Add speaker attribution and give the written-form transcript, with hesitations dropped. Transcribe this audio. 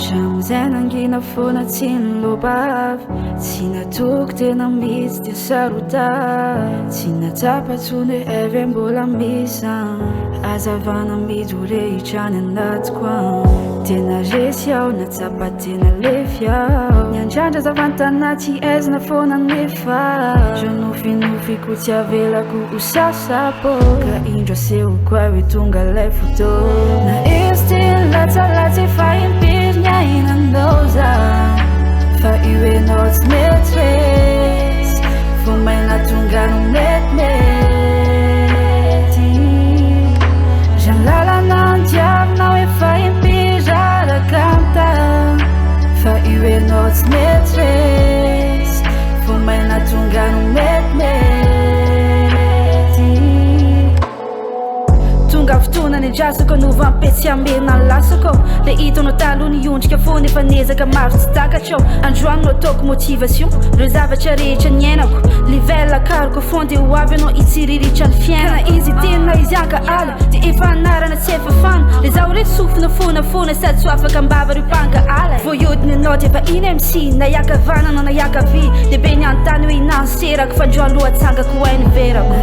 Speaker 1: Zay nangina foana tsy nilobavy tsy natoko tena mitsy dia sarotavy tsy natsapatsony evy mbola misa azavana midorehitra ny anatiko tena resy aho natsapa tena lefy aho niandrandra zavantanaty ezina foana nefa zanofinofiko tsy avelako usasapo ka indro asehoko hoe tonga lay foto na izy ty latsalatsa fa impirina inandoza fa io enao tsy metrese vo maina tonga no metimety zany lalana andiavinao efa impiraraka amta fa io enao tsy metrese vo maina tonga no metimety tonga fotoana ny andrasako no vampetsy amena lasako le hitanao taloha niondrika foana efa nezaka maro tsy takatrao androany no ataoko motivation reo zavatra rehetra niainako livela karoko fonde ho avy anao itsiriritsa ny fiaina izy tena izy anka ala dia efa anarana tsy efa fana le zaho reto sofina foana sady so afaka mbava reo mpanka ala voiodiny anao dia efa iny MC na iakavanana na iakavy dia be ny anontany hoe inanserako fa androany loha tsangako hainy verako